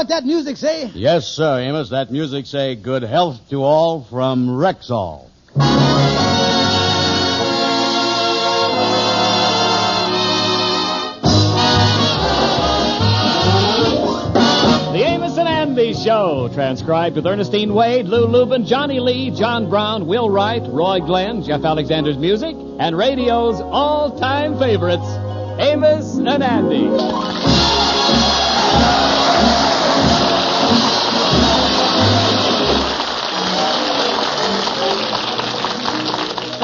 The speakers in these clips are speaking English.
what that music say? Yes, sir, Amos. That music say good health to all from Rexall. The Amos and Andy Show, transcribed with Ernestine Wade, Lou Lubin, Johnny Lee, John Brown, Will Wright, Roy Glenn, Jeff Alexander's music, and radio's all-time favorites, Amos and Andy.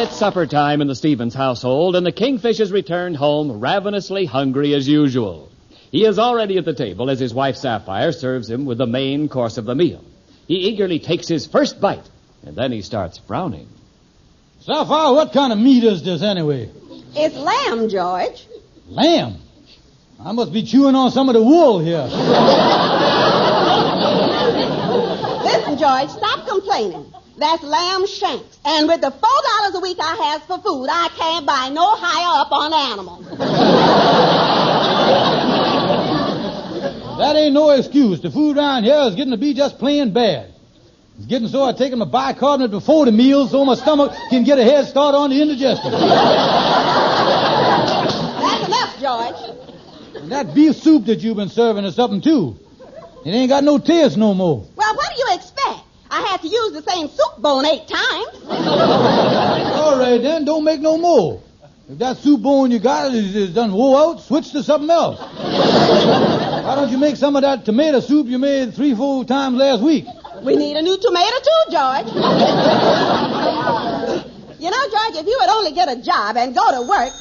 It's supper time in the Stevens household, and the Kingfish has returned home ravenously hungry as usual. He is already at the table as his wife Sapphire serves him with the main course of the meal. He eagerly takes his first bite, and then he starts frowning. Sapphire, what kind of meat is this anyway? It's lamb, George. Lamb? I must be chewing on some of the wool here. Listen, George, stop complaining. That's lamb shanks. And with the $4 a week I have for food, I can't buy no higher up on animals. That ain't no excuse. The food around here is getting to be just plain bad. It's getting so I take my bicarbonate before the meal so my stomach can get a head start on the indigestion. That's enough, George. And that beef soup that you've been serving is something, too. It ain't got no taste no more. Well, what do you expect? I had to use the same soup bone 8 times. All right, then. Don't make no more. If that soup bone you got is done wore out, switch to something else. Why don't you make some of that tomato soup you made 3-4 times last week? We need a new tomato, too, George. You know, George, if you would only get a job and go to work...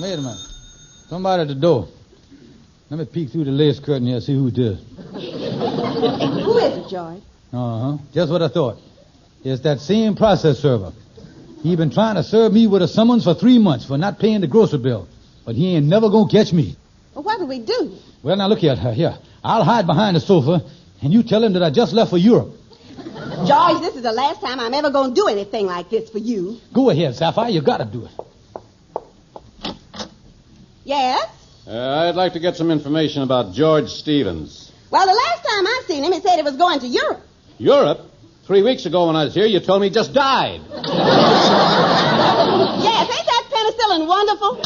Wait a minute. Somebody at the door. Let me peek through the lace curtain here and see who it is. Who is it, George? Uh-huh. Just what I thought. It's that same process server. He been trying to serve me with a summons for 3 months for not paying the grocery bill. But he ain't never gonna catch me. Well, what do we do? Well, now look here. Here. I'll hide behind the sofa, and you tell him that I just left for Europe. George, this is the last time I'm ever gonna do anything like this for you. Go ahead, Sapphire. You gotta do it. Yes? I'd like to get some information about George Stevens. Well, the last time I seen him, he said he was going to Europe. Europe? 3 weeks ago when I was here, you told me he just died. Yes, ain't that penicillin wonderful?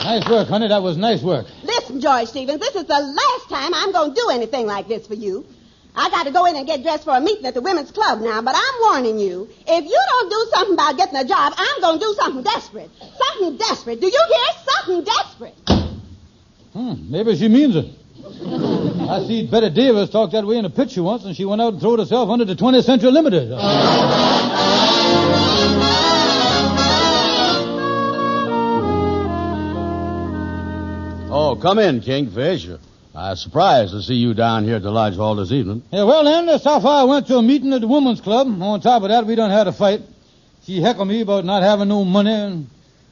Nice work, honey. That was nice work. Listen, George Stevens, this is the last time I'm going to do anything like this for you. I got to go in and get dressed for a meeting at the women's club now, but I'm warning you, if you don't do something about getting a job, I'm going to do something desperate. Something desperate. Do you hear? Something desperate. Maybe she means it. I see Betty Davis talk that way in a picture once, and she went out and threw herself under the 20th Century Limited. Oh, come in, Kingfish. I'm surprised to see you down here at the Lodge Hall this evening. Yeah, well, then, Sapphire went to a meeting at the women's club. On top of that, we done had a fight. She heckled me about not having no money, and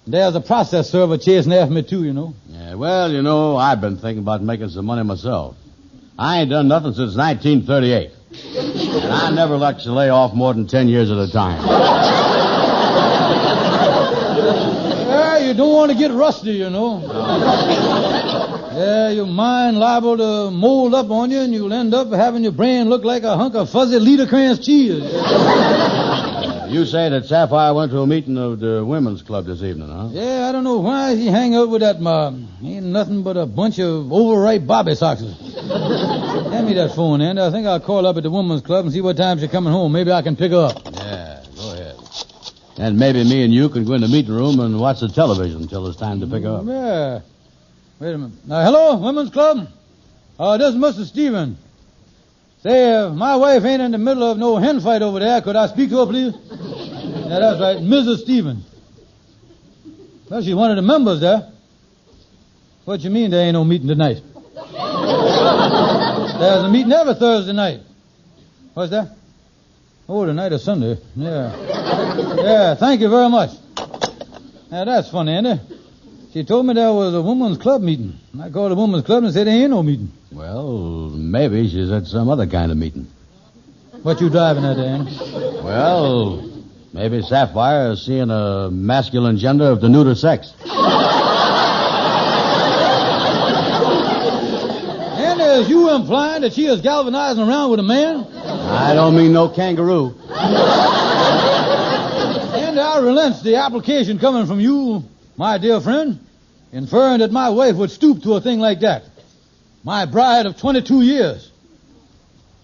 there's a process server chasing after me, too, you know. Yeah, well, you know, I've been thinking about making some money myself. I ain't done nothing since 1938. And I never like to lay off more than 10 years at a time. Yeah, you don't want to get rusty, you know. Yeah, your mind liable to mold up on you, and you'll end up having your brain look like a hunk of fuzzy Liederkranz cheese. You say that Sapphire went to a meeting of the women's club this evening, huh? Yeah, I don't know why he hang out with that mob. Ain't nothing but a bunch of overripe bobby soxes. Hand me that phone, Andy. I think I'll call up at the women's club and see what time she's coming home. Maybe I can pick her up. Yeah, go ahead. And maybe me and you can go in the meeting room and watch the television until it's time to pick her up. Yeah. Wait a minute. Hello, women's club? This is Mr. Stevens. Say, if my wife ain't in the middle of no hen fight over there, could I speak to her, please? Yeah, that's right, Mrs. Stevens. Well, she's one of the members there. What you mean there ain't no meeting tonight? There's a meeting every Thursday night. What's that? Oh, tonight is Sunday. Yeah. Yeah, thank you very much. Yeah, that's funny, Andy. She told me there was a women's club meeting. I called the women's club and said there ain't no meeting. Well, maybe she's at some other kind of meeting. What you driving at, Andy? Well, Maybe Sapphire is seeing a masculine gender of the neuter sex. And is you implying that she is galvanizing around with a man? I don't mean no kangaroo. And I relent the application coming from you, my dear friend, inferring that my wife would stoop to a thing like that. My bride of 22 years.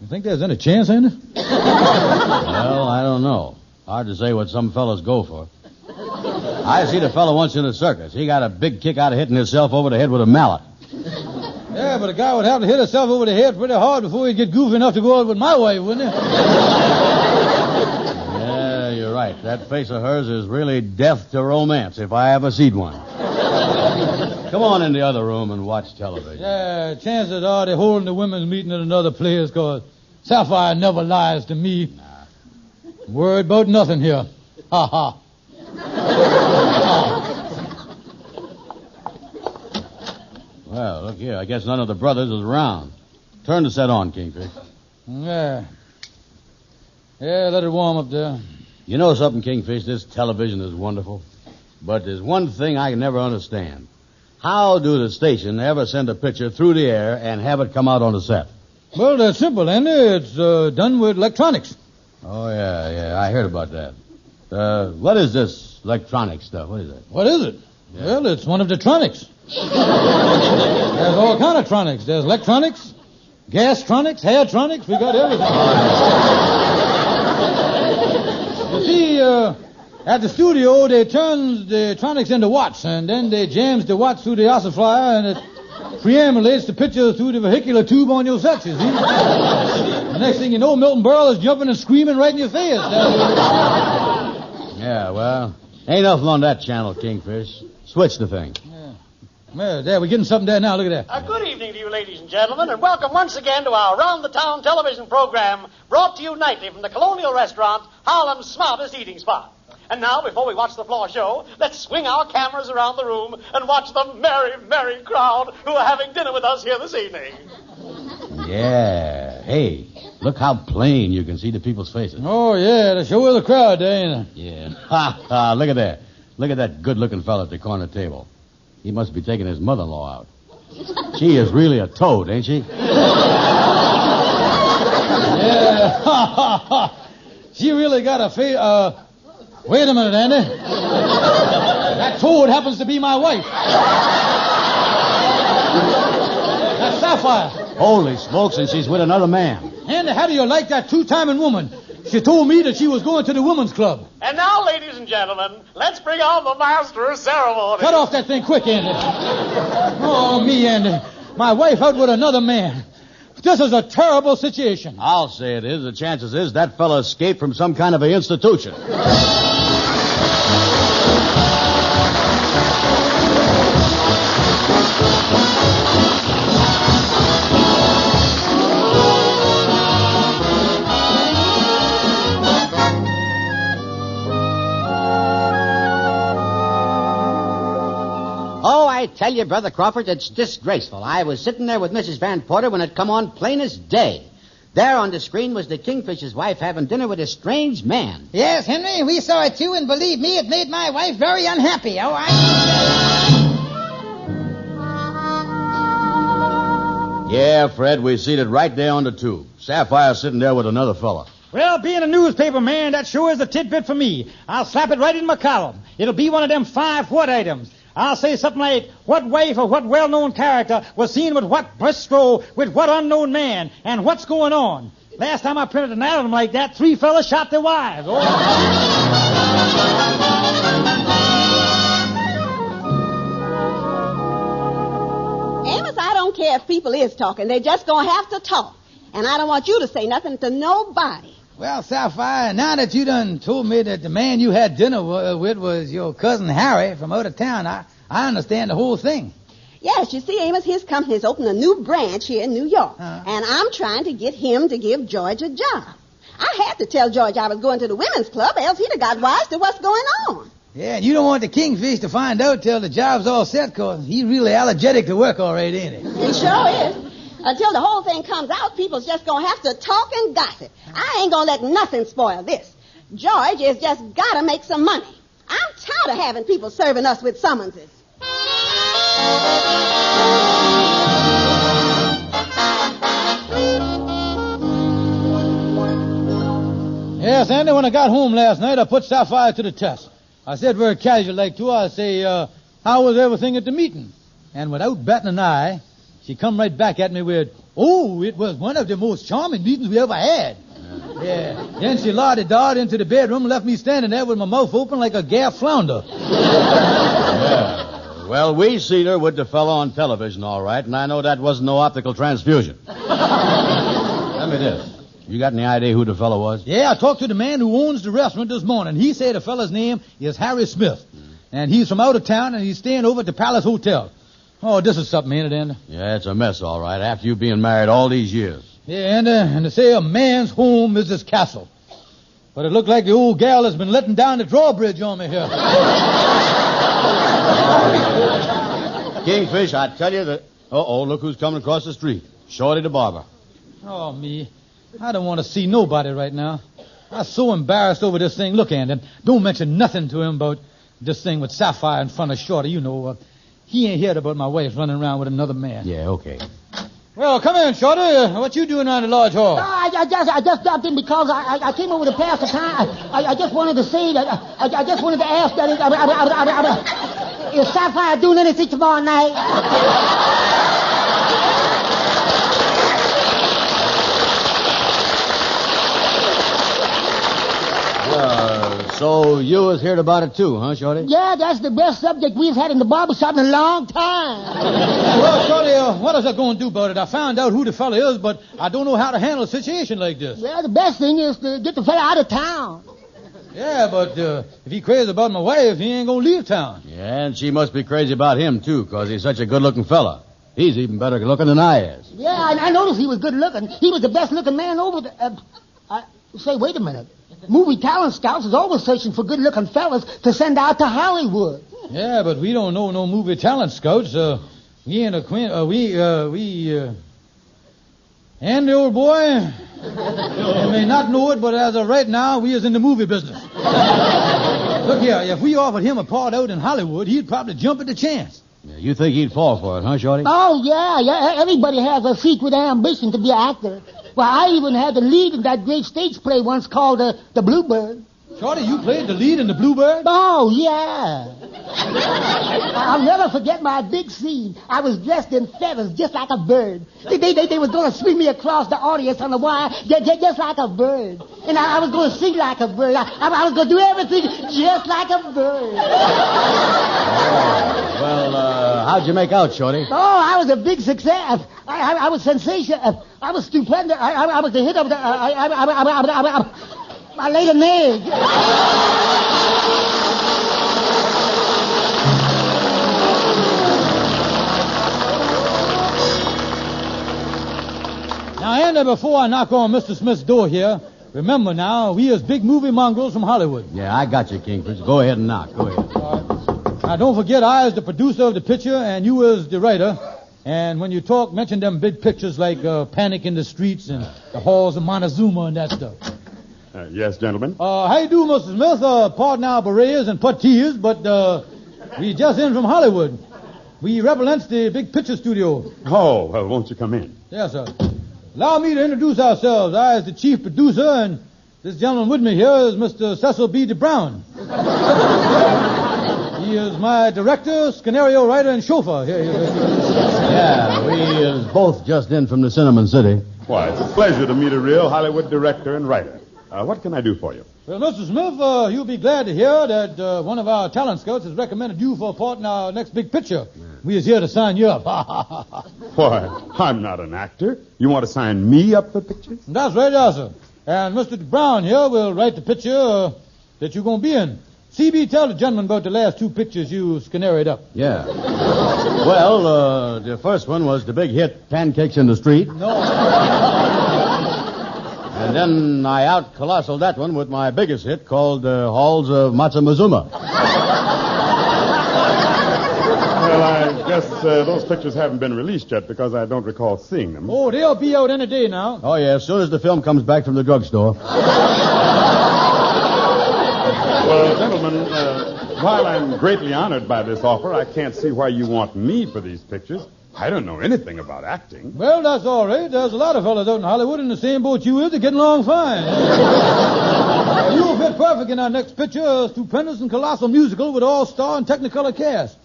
You think there's any chance, ain't there? Well, I don't know. Hard to say what some fellas go for. I seen a fella once in a circus. He got a big kick out of hitting himself over the head with a mallet. Yeah, but a guy would have to hit himself over the head pretty hard before he'd get goofy enough to go out with my wife, wouldn't he? Yeah, you're right. That face of hers is really death to romance if I ever seen one. Come on in the other room and watch television. Yeah, chances are they're holding the women's meeting at another place, because Sapphire never lies to me. Nah. Worried about nothing here. Ha ha. Well, look here. I guess none of the brothers is around. Turn the set on, Kingfish. Yeah. Yeah, let it warm up there. You know something, Kingfish? This television is wonderful. But there's one thing I can never understand. How do the station ever send a picture through the air and have it come out on the set? Well, that's simple, Andy. It's done with electronics. Oh, yeah. I heard about that. What is this electronic stuff? What is it? What is it? Yeah. Well, it's one of the tronics. There's all kind of tronics. There's electronics, gas-tronics, hair-tronics. We got everything. You see, at the studio, they turns the tronics into watts, and then they jams the watts through the ossifier, and it preambulates the picture through the vehicular tube on your set, you see. The next thing you know, Milton Berle is jumping and screaming right in your face. Yeah, well, ain't nothing on that channel, Kingfish. Switch the thing. Well, there, we're getting something there now. Look at that. Good evening to you, ladies and gentlemen, and welcome once again to our round-the-town television program brought to you nightly from the Colonial Restaurant, Harlem's smartest eating spot. And now, before we watch the floor show, let's swing our cameras around the room and watch the merry, merry crowd who are having dinner with us here this evening. Yeah. Hey, look how plain you can see the people's faces. Oh, yeah, the show is a crowd there, ain't it? Yeah. Ha. Look at that. Look at that good-looking fella at the corner table. He must be taking his mother-in-law out. She is really a toad, ain't she? Yeah. She really got a face. Wait a minute, Andy. That toad happens to be my wife. That's Sapphire. Holy smokes, and she's with another man. Andy, how do you like that two-timing woman? She told me that she was going to the women's club. And now, ladies and gentlemen, let's bring on the master of ceremony. Cut off that thing quick, Andy. Oh, me, Andy. My wife out with another man. This is a terrible situation. I'll say it is. The chances is that fella escaped from some kind of an institution. I tell you, Brother Crawford, it's disgraceful. I was sitting there with Mrs. Van Porter when it come on plain as day. There on the screen was the Kingfish's wife having dinner with a strange man. Yes, Henry, we saw it too, and believe me, it made my wife very unhappy. Oh, Yeah, Fred, we seen it right there on the tube. Sapphire sitting there with another fella. Well, being a newspaper man, that sure is a tidbit for me. I'll slap it right in my column. It'll be one of them 5 what items. I'll say something like, what wife or what well-known character was seen with what bistro with what unknown man, and what's going on. Last time I printed an item like that, 3 fellas shot their wives. Oh. Amos, I don't care if people is talking. They're just going to have to talk. And I don't want you to say nothing to nobody. well, Sapphire, now that you done told me that the man you had dinner with was your cousin Harry from out of town, I understand the whole thing. Yes, you see, Amos, his company's opened a new branch here in New York. And I'm trying to get him to give George a job. I had to tell George I was going to the women's club, else he'd have got wise to what's going on. Yeah, and you don't want the Kingfish to find out till the job's all set, because he's really allergic to work already, ain't he? He sure is. Until the whole thing comes out, people's just going to have to talk and gossip. I ain't going to let nothing spoil this. George has just got to make some money. I'm tired of having people serving us with summonses. Yes, Andy, when I got home last night, I put Sapphire to the test. I said very casual like to her, I say, how was everything at the meeting? And without batting an eye, she come right back at me with, oh, it was one of the most charming meetings we ever had. Yeah. Then she lottie-darted into the bedroom and left me standing there with my mouth open like a gaff flounder. Yeah. Well, we seen her with the fellow on television, all right, and I know that wasn't no optical transfusion. Tell me this. You got any idea who the fellow was? Yeah, I talked to the man who owns the restaurant this morning. He said the fellow's name is Harry Smith. And he's from out of town, and he's staying over at the Palace Hotel. Oh, this is something, ain't it, Andy? Yeah, it's a mess, all right, after you being married all these years. Yeah, Andy, and they say a man's home is his castle. But it looked like the old gal has been letting down the drawbridge on me here. Kingfish, I tell you that... Uh-oh, look who's coming across the street. Shorty the barber. Oh, me. I don't want to see nobody right now. I'm so embarrassed over this thing. Look, Andy, don't mention nothing to him about this thing with Sapphire in front of Shorty. You know, he ain't heard about my wife running around with another man. Yeah, okay. Well, come in, Shorty. What you doing around the lodge hall? I just dropped in because I came over to pass the time. I just wanted to say that I just wanted to ask that is Sapphire doing anything tomorrow night? So you was heard about it too, huh, Shorty? Yeah, that's the best subject we've had in the barbershop in a long time. Well, Shorty, what is I going to do about it? I found out who the fella is, but I don't know how to handle a situation like this. Well, the best thing is to get the fella out of town. Yeah, but if he crazy about my wife, he ain't going to leave town. Yeah, and she must be crazy about him, too, because he's such a good-looking fella. He's even better looking than I is. Yeah, I noticed he was good-looking. He was the best-looking man over there. Say, wait a minute. Movie talent scouts is always searching for good-looking fellas to send out to Hollywood. Yeah, but we don't know no movie talent scouts. We ain't acquainted. And the old boy, you may not know it, but as of right now, we is in the movie business. Look here, if we offered him a part out in Hollywood, he'd probably jump at the chance. Yeah, you think he'd fall for it, huh, Shorty? Oh, yeah. Everybody has a secret ambition to be an actor. Well, I even had the lead in that great stage play once called The Bluebird. Shorty, you played the lead in The Bluebird? Oh, yeah. I'll never forget my big scene. I was dressed in feathers just like a bird. They was going to swing me across the audience on the wire just like a bird. And I was going to sing like a bird. I was going to do everything just like a bird. Well, how'd you make out, Shorty? Oh, I was a big success. I was sensational. I was stupendous. I was the hit of the... I laid an egg. Now, Andy, before I knock on Mr. Smith's door here, remember now, we is big movie mongrels from Hollywood. Yeah, I got you, Kingfish. Go ahead and knock. Go ahead. All right. Now, don't forget, I is the producer of the picture, and you is the writer. And when you talk, mention them big pictures like Panic in the Streets and the Halls of Montezuma and that stuff. Yes, gentlemen. How you do, Mr. Smith? Pardon our berets and puttees, but we just in from Hollywood. We represents the big picture studio. Oh, well, won't you come in? Yes, sir. Allow me to introduce ourselves. I is the chief producer, and this gentleman with me here is Mr. Cecil B. DeBrown. He is my director, scenario writer, and chauffeur. Here. Yeah, we is both just in from the Cinnamon City. Why, it's a pleasure to meet a real Hollywood director and writer. What can I do for you? Well, Mr. Smith, you'll be glad to hear that one of our talent scouts has recommended you for a part in our next big picture. We is here to sign you up. Why, I'm not an actor. You want to sign me up for pictures? That's right, yes, sir. And Mr. Brown here will write the picture that you're going to be in. CB, tell the gentleman about the last two pictures you scenaried up. Yeah. Well, the first one was the big hit, Pancakes in the Street. No. And then I out-colossal that one with my biggest hit called Halls of Matsumazuma. Well, I guess those pictures haven't been released yet because I don't recall seeing them. Oh, they'll be out any day now. Oh, yeah, as soon as the film comes back from the drugstore. Well, gentlemen, while I'm greatly honored by this offer, I can't see why you want me for these pictures. I don't know anything about acting. Well, that's all right. There's a lot of fellas out in Hollywood in the same boat you is. They're getting along fine. You'll fit perfect in our next picture, a stupendous and colossal musical with all-star and technicolor cast.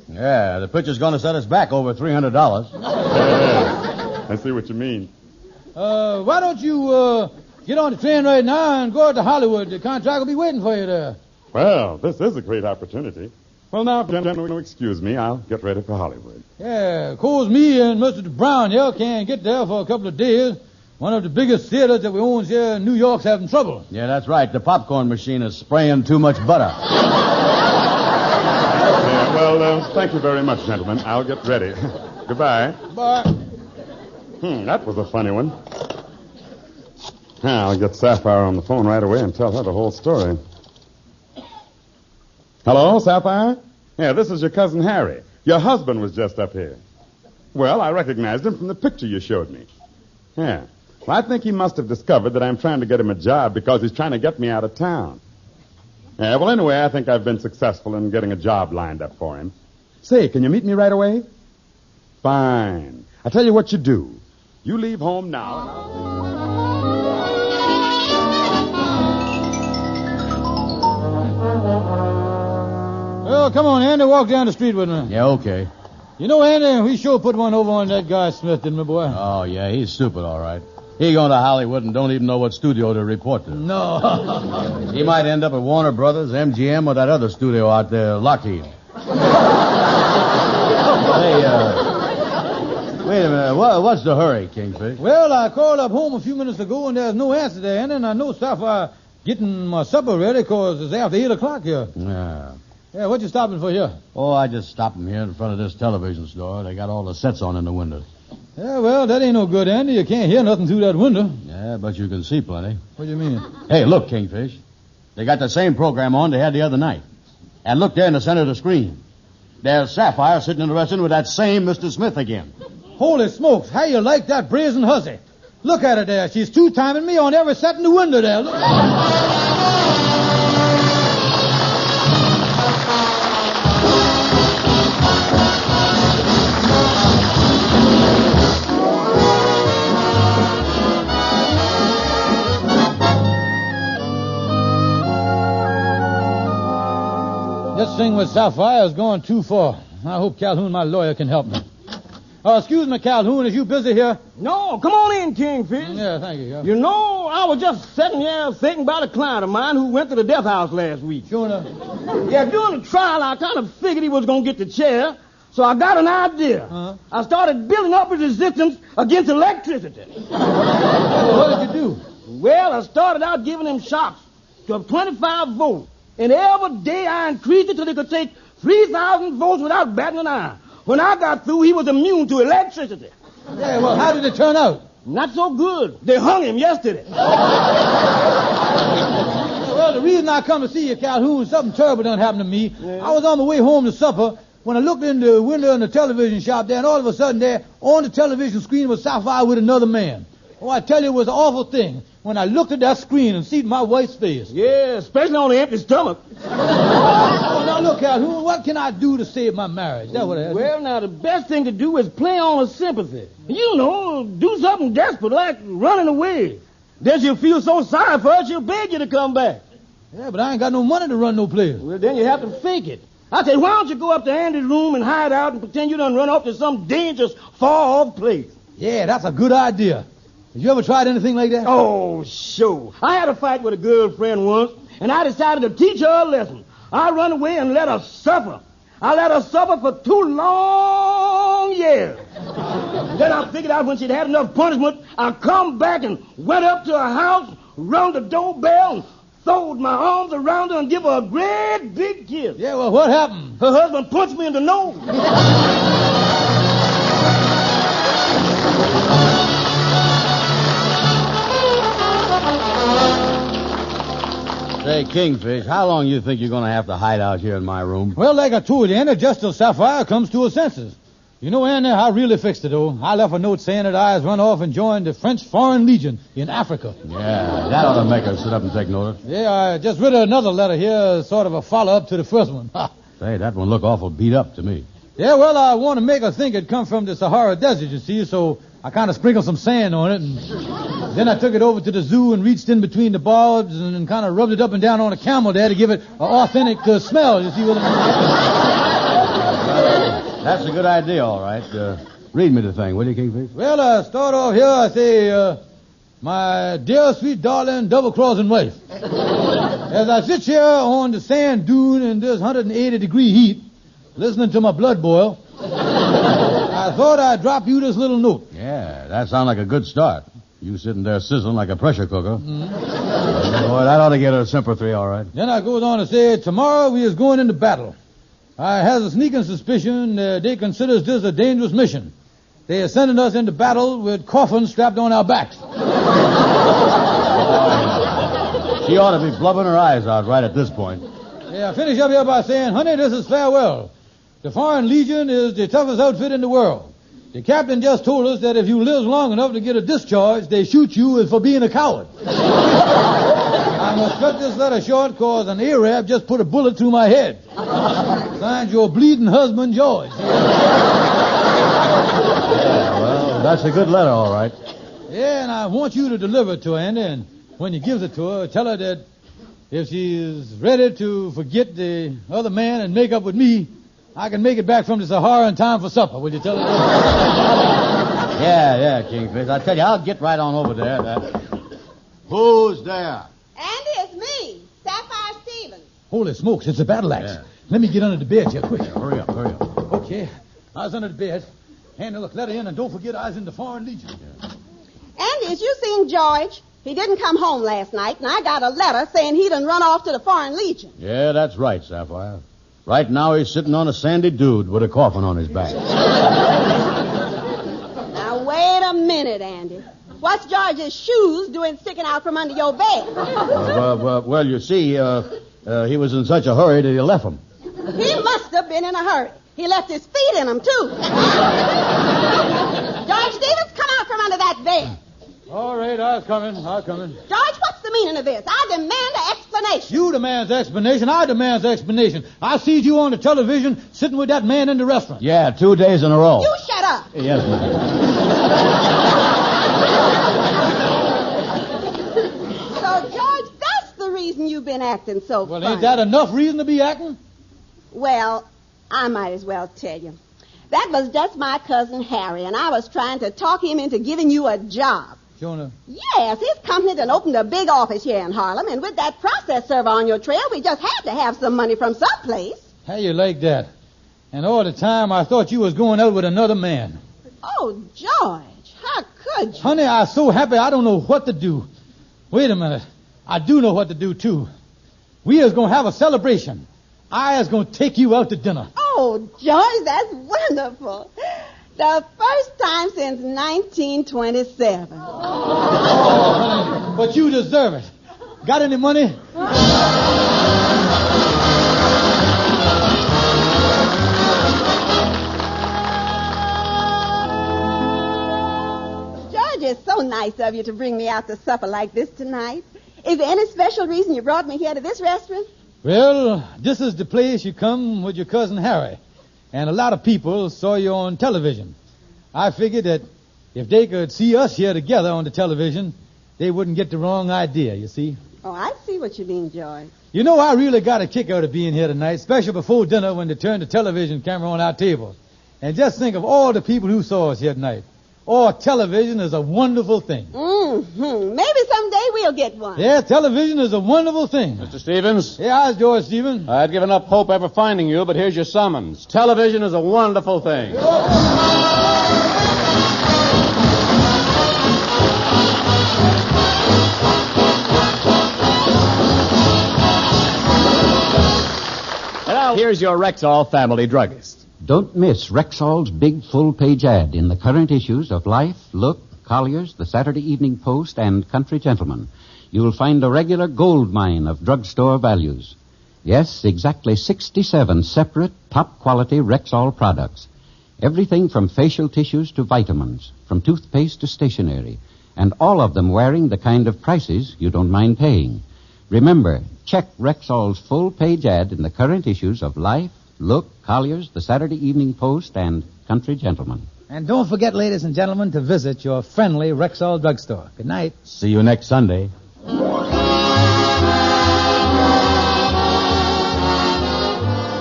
Yeah, the picture's going to set us back over $300. Yeah, I see what you mean. Why don't you get on the train right now and go out to Hollywood? The contract will be waiting for you there. Well, this is a great opportunity. Well, now, gentlemen, excuse me. I'll get ready for Hollywood. Yeah, of course, me and Mr. Brown here can't get there for a couple of days. One of the biggest theaters that we own here in New York's having trouble. Yeah, that's right. The popcorn machine is spraying too much butter. Yeah, well, thank you very much, gentlemen. I'll get ready. Goodbye. Bye. That was a funny one. I'll get Sapphire on the phone right away and tell her the whole story. Hello, Sapphire? Yeah, this is your cousin Harry. Your husband was just up here. Well, I recognized him from the picture you showed me. Yeah. Well, I think he must have discovered that I'm trying to get him a job because he's trying to get me out of town. Yeah, well, anyway, I think I've been successful in getting a job lined up for him. Say, can you meet me right away? Fine. I tell you what you do. You leave home now. Well, come on, Andy. Walk down the street with me. Yeah, okay. You know, Andy, we sure put one over on that guy Smith, didn't we, boy? Oh, yeah, he's stupid, all right. He going to Hollywood and don't even know what studio to report to. No. He might end up at Warner Brothers, MGM, or that other studio out there, Lockheed. Hey, wait a minute. What's the hurry, Kingfish? Well, I called up home a few minutes ago, and there's no answer there, Andy, and I know Sapphire getting my supper ready because it's after 8 o'clock here. Yeah. Yeah, what you stopping for here? Oh, I just stopped him here in front of this television store. They got all the sets on in the windows. Yeah, well, that ain't no good, Andy. You can't hear nothing through that window. Yeah, but you can see plenty. What do you mean? Hey, look, Kingfish. They got the same program on they had the other night. And look there in the center of the screen. There's Sapphire sitting in the restaurant with that same Mr. Smith again. Holy smokes, how you like that brazen hussy? Look at her there. She's two-timing me on every set in the window there. Look. This thing with Sapphire is going too far. I hope Calhoun, my lawyer, can help me. Excuse me, Calhoun, is you busy here? No, come on in, Kingfish. Yeah, thank you. Yeah. You know, I was just sitting here thinking about a client of mine who went to the death house last week. Sure enough. Yeah, during the trial, I kind of figured he was going to get the chair, so I got an idea. Uh-huh. I started building up his resistance against electricity. What did you do? Well, I started out giving him shocks to 25 volts. And every day I increased it till he could take 3,000 volts without batting an eye. When I got through, he was immune to electricity. Yeah, well, how did it turn out? Not so good. They hung him yesterday. Well, the reason I come to see you, Calhoun, something terrible done happened to me. Yeah. I was on my way home to supper when I looked in the window in the television shop there, and all of a sudden there, on the television screen was Sapphire with another man. Oh, I tell you, it was an awful thing when I looked at that screen and seen my wife's face. Yeah, especially on an empty stomach. Oh, now look, Calhoun, what can I do to save my marriage? That's what I asked. Well, now, the best thing to do is play on her sympathy. You know, do something desperate like running away. Then she'll feel so sorry for her, she'll beg you to come back. Yeah, but I ain't got no money to run no place. Well, then you have to fake it. I tell you, why don't you go up to Andy's room and hide out and pretend you done run off to some dangerous, far-off place? Yeah, that's a good idea. Have you ever tried anything like that? Oh, sure. I had a fight with a girlfriend once, and I decided to teach her a lesson. I run away and let her suffer. I let her suffer for 2 long years. Then I figured out when she'd had enough punishment, I'd come back and went up to her house, rung the doorbell, and throwed my arms around her and give her a great big kiss. Yeah, well, what happened? Her husband punched me in the nose. Say, Kingfish, how long you think you're going to have to hide out here in my room? Well, like I told you, Andy, just till Sapphire comes to her senses. You know, Andy, I really fixed it, though. I left a note saying that I was run off and joined the French Foreign Legion in Africa. Yeah, that ought to make her sit up and take notice. Yeah, I just wrote another letter here, sort of a follow-up to the first one. Say, that one look awful beat up to me. Yeah, well, I want to make her think it come from the Sahara Desert, you see, so I kind of sprinkled some sand on it, and then I took it over to the zoo and reached in between the barbs and kind of rubbed it up and down on a camel there to give it an authentic smell, you see what I mean? That's a good idea, all right. Read me the thing, will you, Kingfish? Well, I start off here, I say, my dear, sweet, darling, double-crossing wife. As I sit here on the sand dune in this 180-degree heat, listening to my blood boil, I thought I'd drop you this little note. Yeah, that sounds like a good start. You sitting there sizzling like a pressure cooker. Mm-hmm. Boy, that ought to get her sympathy, all right. Then I goes on to say, tomorrow we is going into battle. I has a sneaking suspicion they considers this a dangerous mission. They are sending us into battle with coffins strapped on our backs. She ought to be blubbering her eyes out right at this point. Yeah, I finish up here by saying, honey, this is farewell. The Foreign Legion is the toughest outfit in the world. The captain just told us that if you live long enough to get a discharge, they shoot you for being a coward. I must cut this letter short because an Arab just put a bullet through my head. Signed, your bleeding husband, George. Yeah, well, that's a good letter, all right. Yeah, and I want you to deliver it to her, Andy, and when you give it to her, tell her that if she is ready to forget the other man and make up with me, I can make it back from the Sahara in time for supper. Will you tell her that? Yeah, Kingfish. I tell you, I'll get right on over there. Who's there? Andy, it's me, Sapphire Stevens. Holy smokes, it's a battle axe. Yeah. Let me get under the bed here, quick. Yeah, hurry up. Okay, I was under the bed. Hand the letter in, and don't forget I was in the Foreign Legion. Yeah. Andy, as you seen George, he didn't come home last night, and I got a letter saying he done run off to the Foreign Legion. Yeah, that's right, Sapphire. Right now he's sitting on a sandy dude with a coffin on his back. Now, wait a minute, Andy. What's George's shoes doing sticking out from under your bed? Well, you see, he was in such a hurry that he left them. He must have been in a hurry. He left his feet in them, too. George Stevens, come out from under that bed. All right, I'll come in. George, what's the meaning of this? I demand an explanation. You demand explanation. I demand explanation. I seen you on the television sitting with that man in the restaurant. Yeah, 2 days in a row. You shut up. Yes, ma'am. So, George, that's the reason you've been acting so funny. Well, ain't that enough reason to be acting? Well, I might as well tell you. That was just my cousin Harry, and I was trying to talk him into giving you a job. Jonah? Yes, his company done opened a big office here in Harlem, and with that process server on your trail, we just had to have some money from someplace. How you like that? And all the time I thought you was going out with another man. Oh, George, how could you? Honey, I'm so happy I don't know what to do. Wait a minute. I do know what to do, too. We is going to have a celebration. I is going to take you out to dinner. Oh, George, that's wonderful. The first time since 1927. Oh, honey, but you deserve it. Got any money? George, it's so nice of you to bring me out to supper like this tonight. Is there any special reason you brought me here to this restaurant? Well, this is the place you come with your cousin Harry. And a lot of people saw you on television. I figured that if they could see us here together on the television, they wouldn't get the wrong idea, you see. Oh, I see what you mean, George. You know, I really got a kick out of being here tonight, especially before dinner when they turned the television camera on our table. And just think of all the people who saw us here tonight. Oh, television is a wonderful thing. Mm-hmm. Maybe someday we'll get one. Yeah, television is a wonderful thing. Mr. Stevens? Yeah, how's George Stevens? I'd given up hope ever finding you, but here's your summons. Television is a wonderful thing. Now, here's your Rexall family druggist. Don't miss Rexall's big full-page ad in the current issues of Life, Look, Collier's, the Saturday Evening Post, and Country Gentleman. You'll find a regular gold mine of drugstore values. Yes, exactly 67 separate, top-quality Rexall products. Everything from facial tissues to vitamins, from toothpaste to stationery, and all of them wearing the kind of prices you don't mind paying. Remember, check Rexall's full-page ad in the current issues of Life, Look, Collier's, the Saturday Evening Post, and Country Gentleman. And don't forget, ladies and gentlemen, to visit your friendly Rexall drugstore. Good night. See you next Sunday.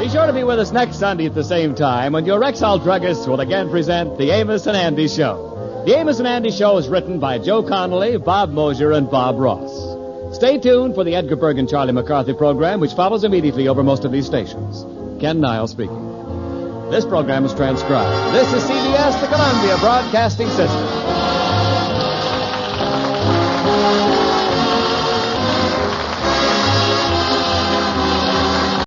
Be sure to be with us next Sunday at the same time when your Rexall druggists will again present the Amos and Andy Show. The Amos and Andy Show is written by Joe Connolly, Bob Mosier, and Bob Ross. Stay tuned for the Edgar Berg and Charlie McCarthy program, which follows immediately over most of these stations. Ken Niles speaking. This program is transcribed. This is CBS, the Columbia Broadcasting System.